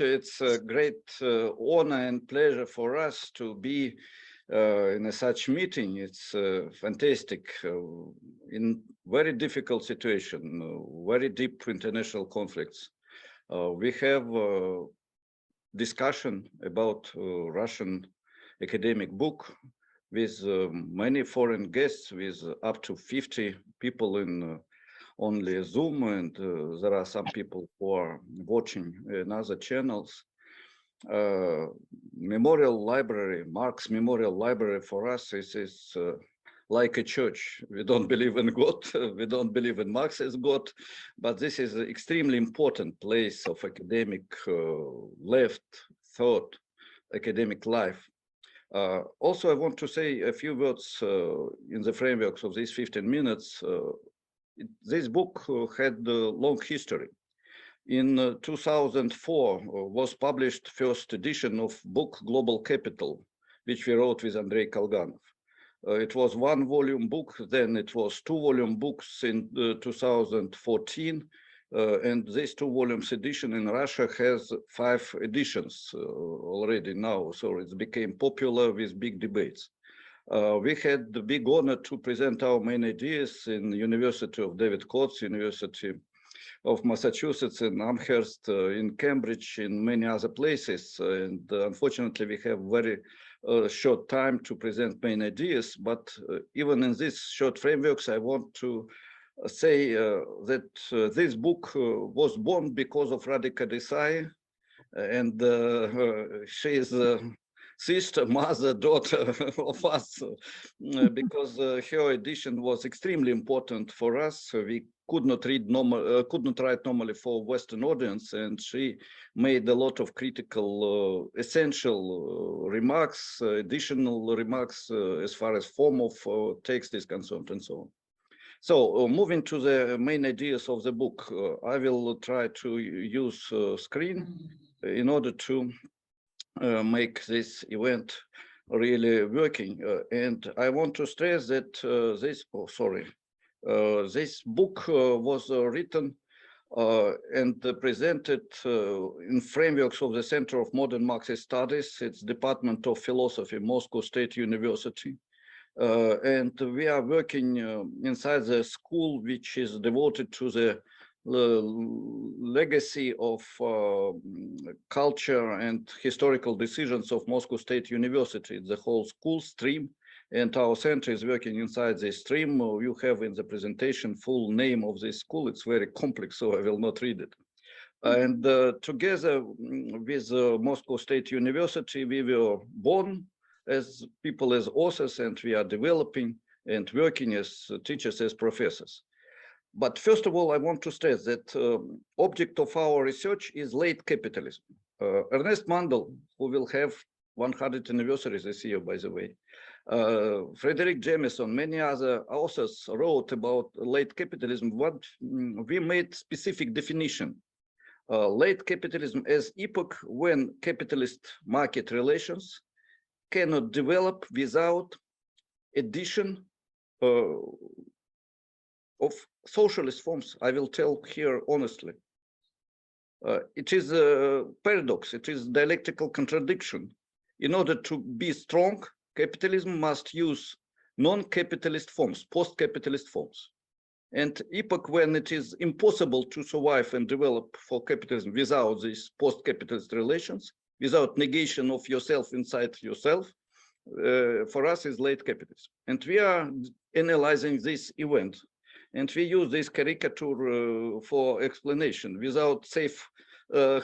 It's a great honor and pleasure for us to be in such meeting. It's fantastic in very difficult situation, very deep international conflicts. We have discussion about Russian academic book with many foreign guests, with up to 50 people in only Zoom, and there are some people who are watching in other channels. Memorial library, Marx Memorial Library for us is like a church. We don't believe in God, we don't believe in Marx as God, but this is an extremely important place of academic left thought, academic life. Also, I want to say a few words in the frameworks of these 15 minutes. This book had a long history. In 2004 was published first edition of book Global Capital, which we wrote with Andrey Kolganov. It was one volume book, then it was two volume books in 2014, and this two volumes edition in Russia has 5 editions already now, so it became popular with big debates. We had the big honor to present our main ideas in University of David Coates, University of Massachusetts, in Amherst, in Cambridge, in many other places. And unfortunately, we have very short time to present main ideas. But even in this short frameworks, I want to say that this book was born because of Radhika Desai, and she is sister, mother, daughter of us, because her edition was extremely important for us. We could not read normal, could not write normally for Western audience, and she made a lot of critical, essential remarks, additional remarks as far as form of text is concerned, and so on. So moving to the main ideas of the book, I will try to use screen in order to make this event really working. And I want to stress that this book was written and presented in frameworks of the Center of Modern Marxist Studies. It's Department of Philosophy, Moscow State University. And we are working inside the school, which is devoted to the legacy of culture and historical decisions of Moscow State University, the whole school stream, and our center is working inside this stream. You have in the presentation full name of this school. It's very complex, so I will not read it. And together with Moscow State University, we were born as people, as authors, and we are developing and working as teachers, as professors. But first of all, I want to stress that object of our research is late capitalism. Ernest Mandel, who will have 100th anniversary this year, by the way, Frederick Jameson, many other authors wrote about late capitalism. What we made specific definition. Late capitalism as epoch when capitalist market relations cannot develop without addition of socialist forms. I will tell here honestly. It is a paradox, it is dialectical contradiction. In order to be strong, capitalism must use non-capitalist forms, post-capitalist forms. And epoch when it is impossible to survive and develop for capitalism without these post-capitalist relations, without negation of yourself inside yourself, for us is late capitalism. And we are analyzing this event. And we use this caricature for explanation. Without safe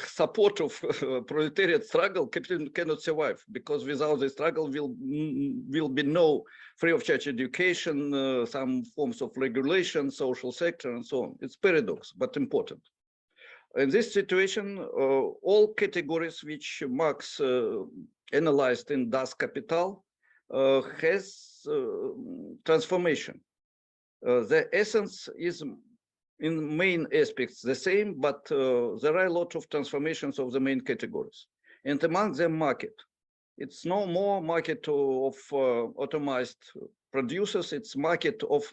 support of proletariat struggle, capitalism cannot survive, because without the struggle will be no free of charge education, some forms of regulation, social sector, and so on. It's paradox, but important. In this situation, all categories which Marx analyzed in Das Kapital has transformation. The essence is in main aspects the same, but there are a lot of transformations of the main categories. And among them, market. It's no more market of automized producers, it's market of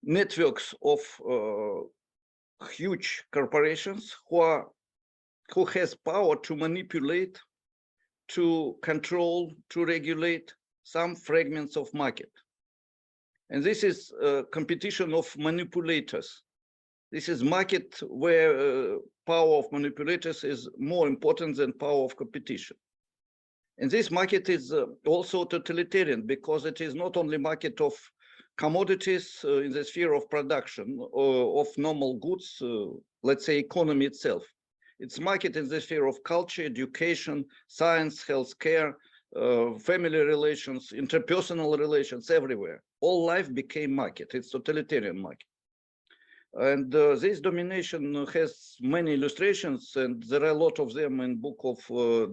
networks of huge corporations who are who has power to manipulate, to control, to regulate some fragments of market. And this is a competition of manipulators. This is market where power of manipulators is more important than power of competition. And this market is also totalitarian because it is not only market of commodities in the sphere of production or of normal goods, let's say economy itself. It's market in the sphere of culture, education, science, healthcare, family relations, interpersonal relations, everywhere. All life became market. It's totalitarian market. And this domination has many illustrations, and there are a lot of them in book of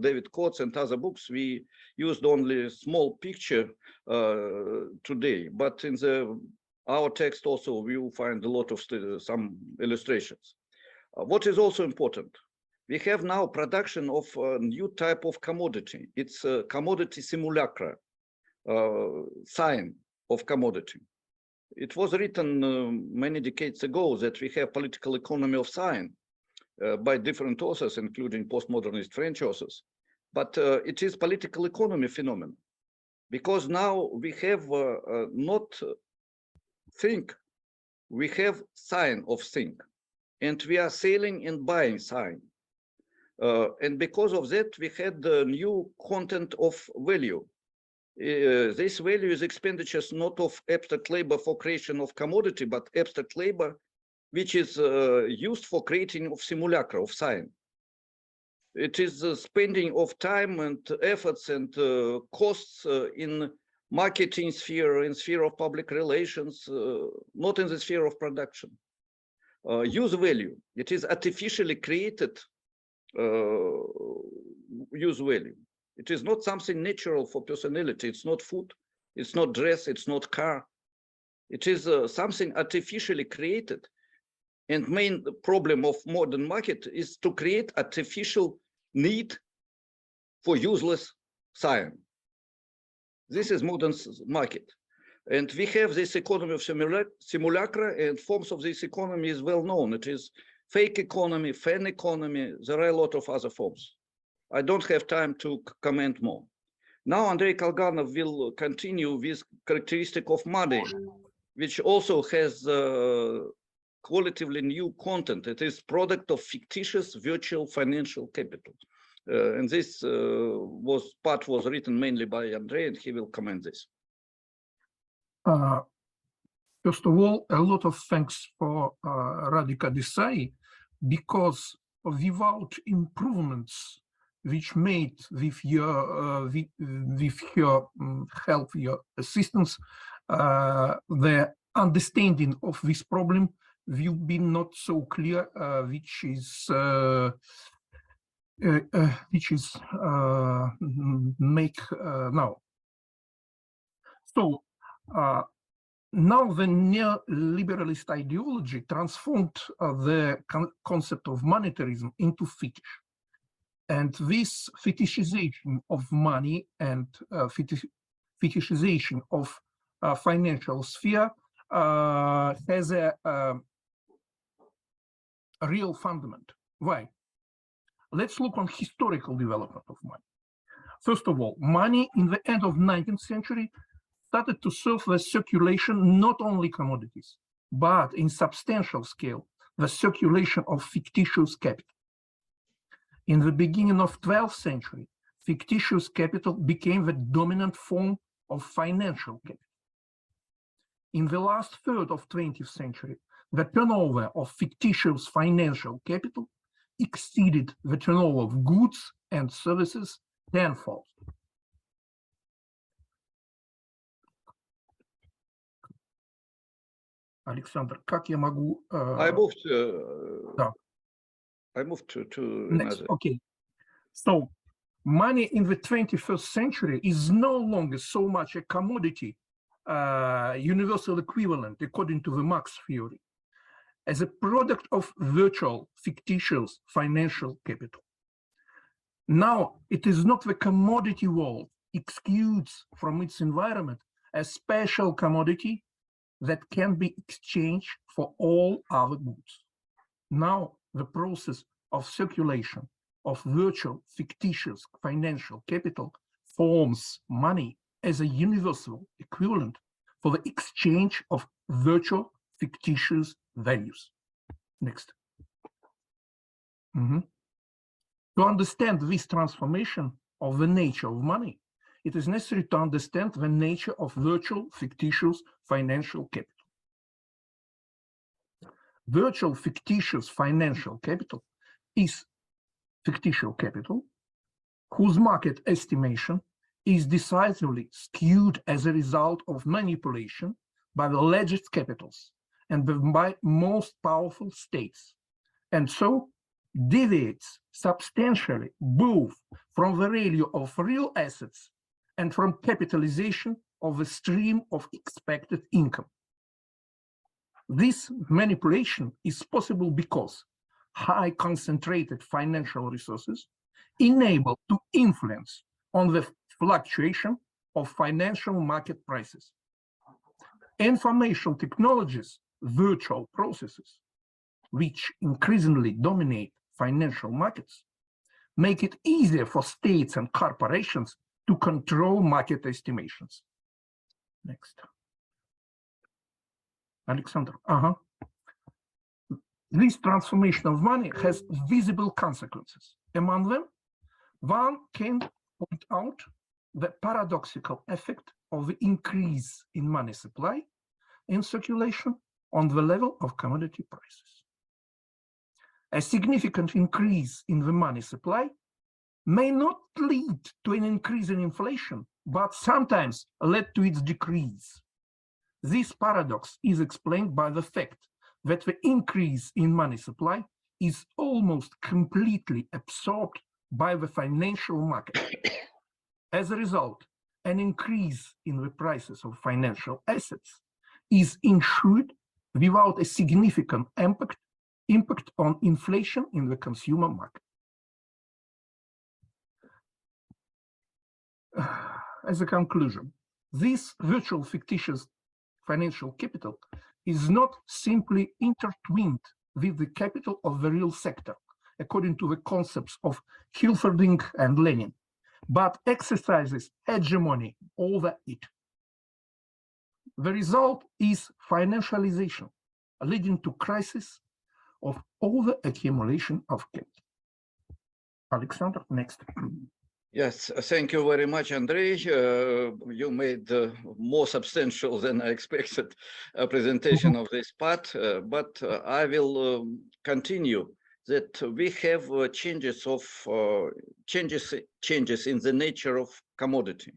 David Coates and other books. We used only a small picture today, but in our text also we will find a lot of some illustrations. What is also important, we have now production of a new type of commodity. It's a commodity simulacra, sign of commodity. It was written many decades ago that we have political economy of sign by different authors, including postmodernist French authors. But it is political economy phenomenon, because now we have not think, we have sign of think, and we are selling and buying sign. And because of that, we had the new content of value. This value is expenditures not of abstract labor for creation of commodity, but abstract labor, which is used for creating of simulacra, of sign. It is spending of time and efforts and costs in marketing sphere, in sphere of public relations, not in the sphere of production. Use value, it is artificially created use value. It is not something natural for personality. It's not food, it's not dress, it's not car. It is something artificially created. And main problem of modern market is to create artificial need for useless science. This is modern market. And we have this economy of simulacra, and forms of this economy is well known. It is fake economy, fan economy. There are a lot of other forms. I don't have time to comment more. Now, Andrey Kolganov will continue with characteristic of money, which also has qualitatively new content. It is product of fictitious virtual financial capital. And this part was written mainly by Andrey, and he will comment this. First of all, a lot of thanks for Radhika Desai, because without improvements which made with your with her help, your assistance, the understanding of this problem will be not so clear, which is make now. So now the neoliberalist ideology transformed the concept of monetarism into fetish. And this fetishization of money and fetishization of financial sphere has a real fundament. Why? Let's look on historical development of money. First of all, money in the end of 19th century started to serve the circulation not only commodities, but in substantial scale, the circulation of fictitious capital. In the beginning of 12th century, fictitious capital became the dominant form of financial capital. In the last third of 20th century, the turnover of fictitious financial capital exceeded the turnover of goods and services tenfold. Alexander, как я могу... I moved to next. Okay. So money in the 21st century is no longer so much a commodity, universal equivalent, according to the Marx theory, as a product of virtual, fictitious financial capital. Now, it is not the commodity world excludes from its environment a special commodity that can be exchanged for all other goods. Now, the process of circulation of virtual fictitious financial capital forms money as a universal equivalent for the exchange of virtual fictitious values. Next. To understand this transformation of the nature of money, it is necessary to understand the nature of virtual fictitious financial capital. Virtual fictitious financial capital is fictitious capital whose market estimation is decisively skewed as a result of manipulation by the largest capitals and by most powerful states, and so deviates substantially both from the value of real assets and from capitalization of the stream of expected income. This manipulation is possible because high concentrated financial resources enable to influence on the fluctuation of financial market prices. Information technologies, virtual processes, which increasingly dominate financial markets, make it easier for states and corporations to control market estimations. Next. Alexander. This transformation of money has visible consequences. Among them, one can point out the paradoxical effect of the increase in money supply in circulation on the level of commodity prices. A significant increase in the money supply may not lead to an increase in inflation, but sometimes lead to its decrease. This paradox is explained by the fact that the increase in money supply is almost completely absorbed by the financial market. As a result, an increase in the prices of financial assets is ensured without a significant impact on inflation in the consumer market. As a conclusion, this virtual fictitious financial capital is not simply intertwined with the capital of the real sector, according to the concepts of Hilferding and Lenin, but exercises hegemony over it. The result is financialization, leading to crisis of over-accumulation of capital. Alexander, next. Yes, thank you very much, Andrey. You made more substantial than I expected presentation of this part, but I will continue that we have changes in the nature of commodity,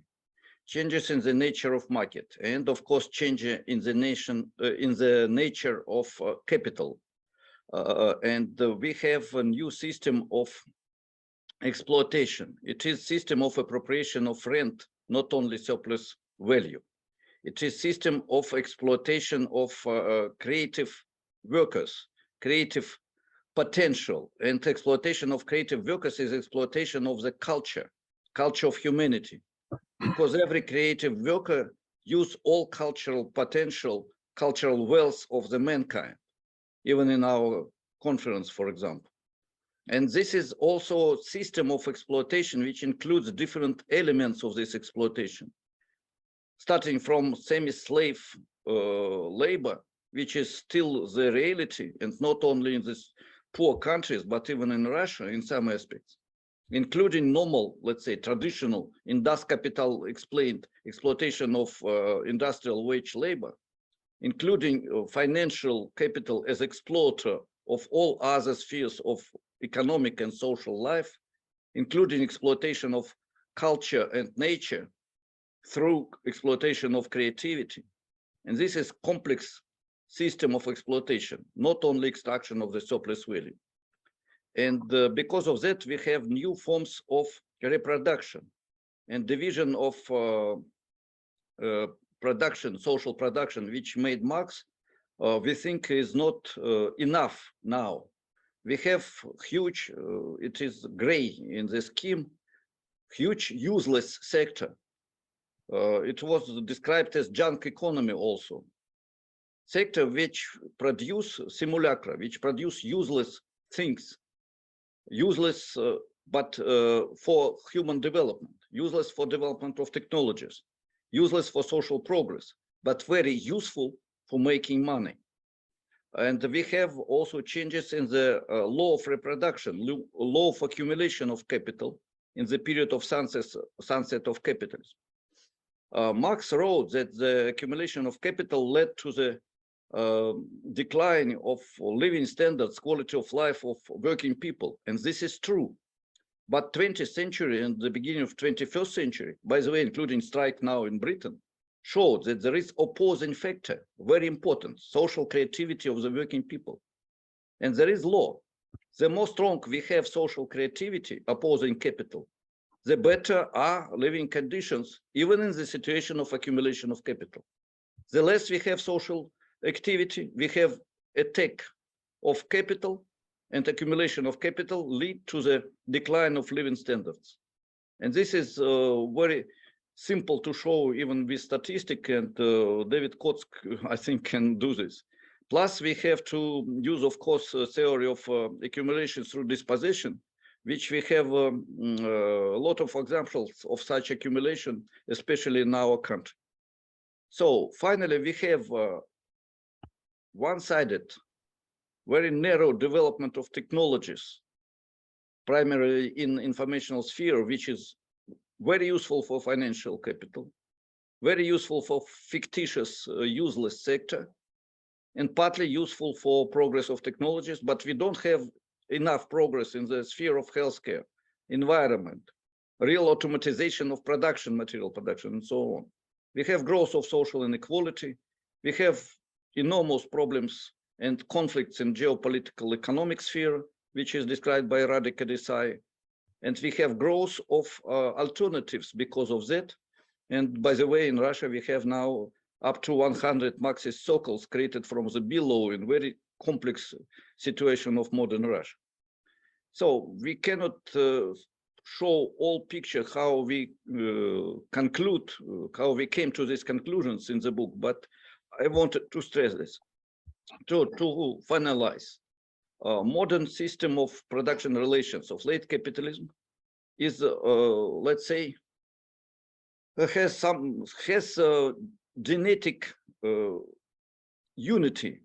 changes in the nature of market, and of course change in the nature of capital, and we have a new system of exploitation. It is system of appropriation of rent, not only surplus value. It is system of exploitation of creative workers, creative potential, and exploitation of creative workers is exploitation of the culture of humanity, because every creative worker use all cultural potential, cultural wealth of the mankind, even in our conference, for example. And this is also a system of exploitation which includes different elements of this exploitation, starting from semi-slave labor, which is still the reality, and not only in these poor countries, but even in Russia in some aspects, including normal, let's say, traditional capital explained exploitation of industrial wage labor, including financial capital as exploiter of all other spheres of economic and social life, including exploitation of culture and nature through exploitation of creativity. And this is complex system of exploitation, not only extraction of the surplus value. And because of that, we have new forms of reproduction and division of production, social production, which made Marx, we think is not enough now. We have huge, it is gray in the scheme, huge useless sector. It was described as junk economy also. Sector which produce simulacra, which produce useless things, useless but for human development, useless for development of technologies, useless for social progress, but very useful for making money. And we have also changes in the law of reproduction, law of accumulation of capital in the period of sunset of capitalism. Marx wrote that the accumulation of capital led to the decline of living standards, quality of life of working people. And this is true. But 20th century and the beginning of 21st century, by the way, including strike now in Britain, showed that there is opposing factor, very important, social creativity of the working people. And there is law. The more strong we have social creativity opposing capital, the better are living conditions, even in the situation of accumulation of capital. The less we have social activity, we have attack of capital, and accumulation of capital lead to the decline of living standards. And this is very simple to show even with statistic, and David Kotsk, I think, can do this. Plus, we have to use, of course, a theory of accumulation through dispossession, which we have a lot of examples of such accumulation, especially in our country. So finally, we have one-sided, very narrow development of technologies, primarily in informational sphere, which is very useful for financial capital, very useful for fictitious, useless sector, and partly useful for progress of technologies, but we don't have enough progress in the sphere of healthcare, environment, real automatization of production, material production, and so on. We have growth of social inequality. We have enormous problems and conflicts in geopolitical economic sphere, which is described by Radek Desai. And we have growth of alternatives because of that. And by the way, in Russia, we have now up to 100 Marxist circles created from the below in very complex situation of modern Russia. So we cannot show all picture how we conclude, how we came to these conclusions in the book, but I wanted to stress this. To finalize, modern system of production relations of late capitalism is, let's say, has genetic unity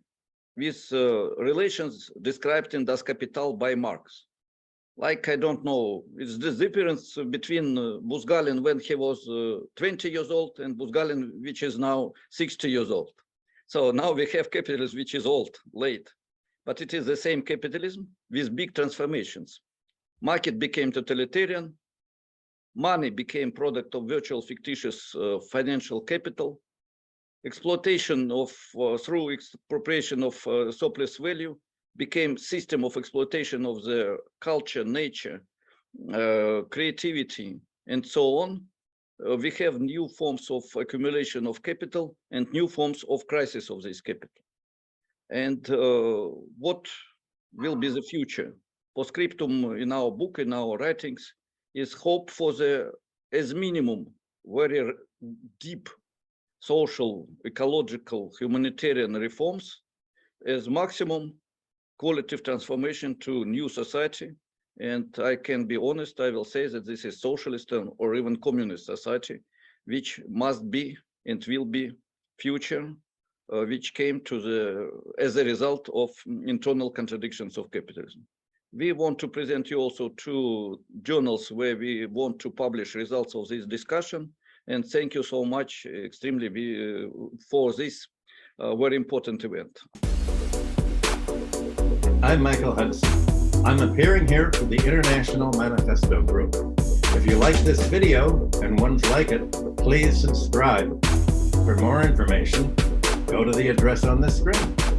with relations described in Das Kapital by Marx. Like, I don't know, it's the difference between Buzgalin when he was 20 years old and Buzgalin, which is now 60 years old. So now we have capitalism, which is old, late, but it is the same capitalism with big transformations. Market became totalitarian. Money became product of virtual fictitious financial capital. Exploitation of, through expropriation of surplus value became system of exploitation of the culture, nature, creativity, and so on. We have new forms of accumulation of capital and new forms of crisis of this capital. And what will be the future? Postscriptum in our book, in our writings, is hope for the, as minimum, very deep social, ecological, humanitarian reforms, as maximum qualitative transformation to new society. And I can be honest, I will say that this is socialist or even communist society, which must be and will be future, which came to the, as a result of internal contradictions of capitalism. We want to present you also two journals where we want to publish results of this discussion. And thank you so much extremely for this very important event. I'm Michael Hudson. I'm appearing here for the International Manifesto Group. If you like this video and ones like it, please subscribe. For more information, go to the address on the screen.